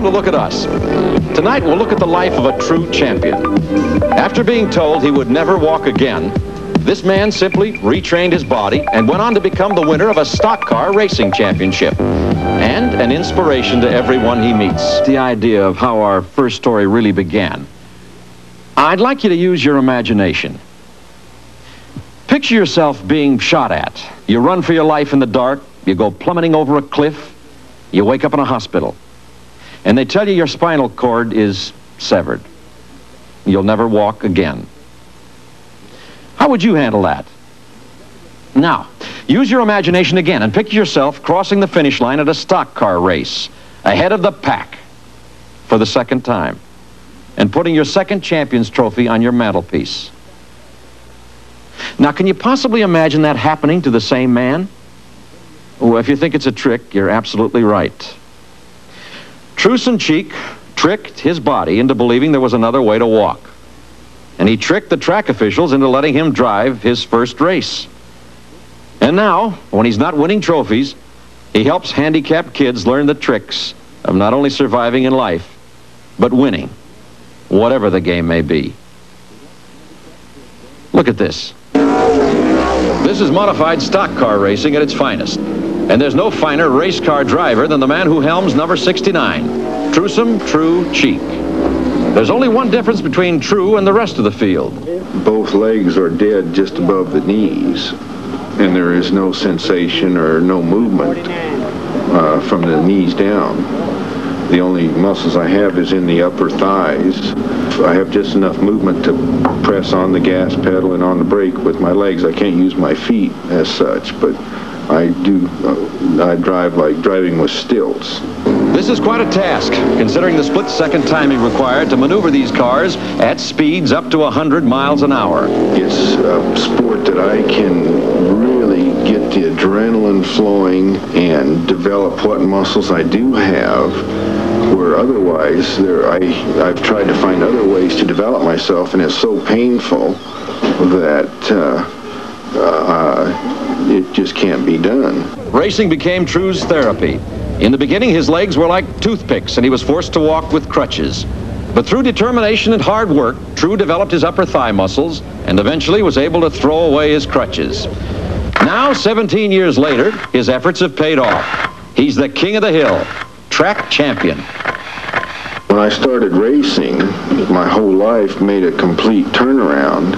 to look at us. Tonight, we'll look at the life of a true champion. After being told he would never walk again, this man simply retrained his body and went on to become the winner of a stock car racing championship and an inspiration to everyone he meets. The idea of how our first story really began. I'd like you to use your imagination. Picture yourself being shot at. You run for your life in the dark, you go plummeting over a cliff, you wake up in a hospital, and they tell you your spinal cord is severed. You'll never walk again. How would you handle that? Now, use your imagination again and picture yourself crossing the finish line at a stock car race, ahead of the pack for the second time, and putting your second champion's trophy on your mantelpiece. Now, can you possibly imagine that happening to the same man? Well, if you think it's a trick, you're absolutely right. Truson Cheek tricked his body into believing there was another way to walk. And he tricked the track officials into letting him drive his first race. And now, when he's not winning trophies, he helps handicapped kids learn the tricks of not only surviving in life, but winning, whatever the game may be. Look at this. This is modified stock car racing at its finest. And there's no finer race car driver than the man who helms number 69, Truson True Cheek. There's only one difference between True and the rest of the field. Both legs are dead just above the knees, and there is no sensation or no movement from the knees down. The only muscles I have is in the upper thighs. I have just enough movement to press on the gas pedal and on the brake with my legs. I can't use my feet as such, but I drive like driving with stilts. This is quite a task, considering the split-second timing required to maneuver these cars at speeds up to 100 miles an hour. It's a sport that I can really get the adrenaline flowing and develop what muscles I do have, where otherwise I've tried to find other ways to develop myself, and it's so painful that it just can't be done. Racing became True's therapy. In the beginning, his legs were like toothpicks, and he was forced to walk with crutches. But through determination and hard work, True developed his upper thigh muscles and eventually was able to throw away his crutches. Now, 17 years later, his efforts have paid off. He's the king of the hill, track champion. When I started racing, my whole life made a complete turnaround.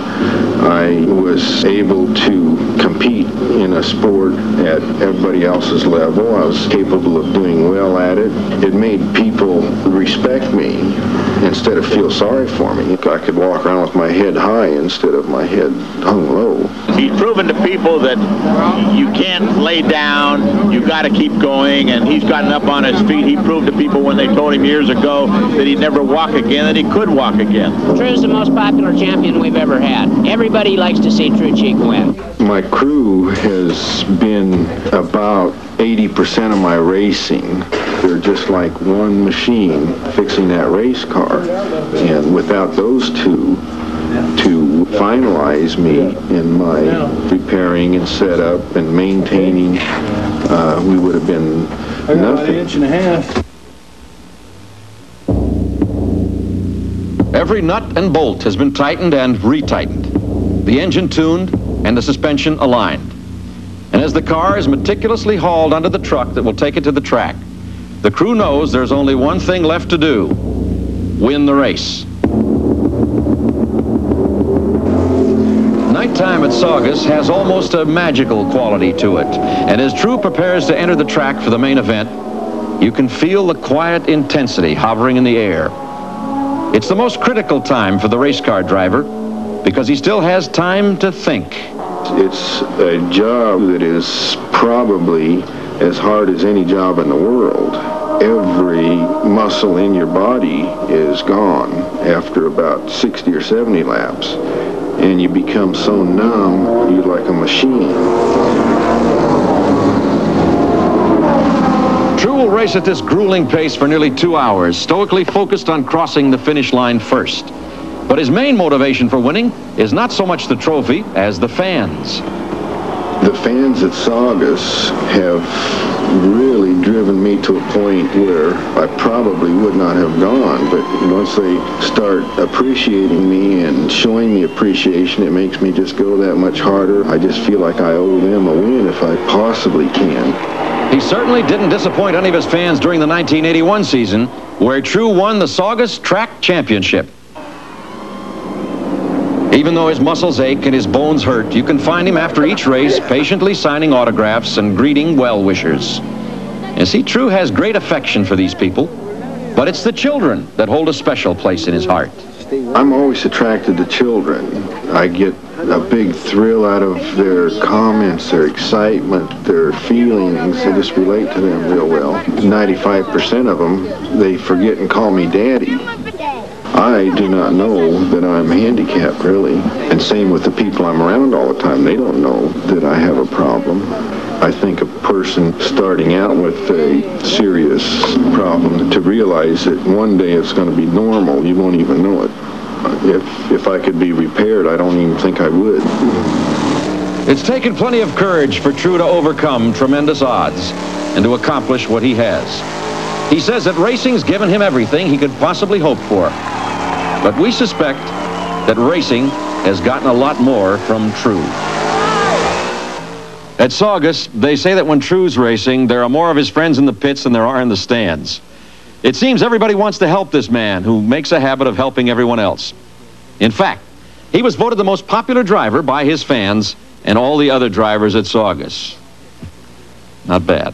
I was able to compete in a sport at everybody else's level. I was capable of doing well at it. It made people respect me instead of feel sorry for me. I could walk around with my head high instead of my head hung low. He's proven to people that you can't lay down, you got to keep going, and he's gotten up on his feet. He proved to people when they told him years ago that he'd never walk again, that he could walk again. True's the most popular champion we've ever had. Everybody likes to see True Cheek win. My crew has been about 80% of my racing. They're just like one machine fixing that race car. And without those two to finalize me in my repairing and setup and maintaining, we would have been nothing. Inch and a half. Every nut and bolt has been tightened and retightened, the engine tuned, and the suspension aligned. And as the car is meticulously hauled onto the truck that will take it to the track, the crew knows there's only one thing left to do: win the race. Nighttime at Saugus has almost a magical quality to it, and as True prepares to enter the track for the main event, you can feel the quiet intensity hovering in the air. It's the most critical time for the race car driver because he still has time to think. It's a job that is probably as hard as any job in the world. Every muscle in your body is gone after about 60 or 70 laps, and you become so numb, you're like a machine. True will race at this grueling pace for nearly 2 hours, stoically focused on crossing the finish line first. But his main motivation for winning is not so much the trophy as the fans. The fans at Saugus have really driven me to a point where I probably would not have gone, but once they start appreciating me and showing me appreciation, it makes me just go that much harder. I just feel like I owe them a win if I possibly can. He certainly didn't disappoint any of his fans during the 1981 season, where True won the Saugus Track Championship. Even though his muscles ache and his bones hurt, you can find him after each race patiently signing autographs and greeting well-wishers. You see, True has great affection for these people, but it's the children that hold a special place in his heart. I'm always attracted to children. I get a big thrill out of their comments, their excitement, their feelings. I just relate to them real well. 95% of them, they forget and call me Daddy. I do not know that I'm handicapped, really. And same with the people I'm around all the time. They don't know that I have a problem. I think a person starting out with a serious problem, to realize that one day it's going to be normal, you won't even know it. If I could be repaired, I don't even think I would. It's taken plenty of courage for True to overcome tremendous odds and to accomplish what he has. He says that racing's given him everything he could possibly hope for. But we suspect that racing has gotten a lot more from True. At Saugus, they say that when True's racing, there are more of his friends in the pits than there are in the stands. It seems everybody wants to help this man who makes a habit of helping everyone else. In fact, he was voted the most popular driver by his fans and all the other drivers at Saugus. Not bad.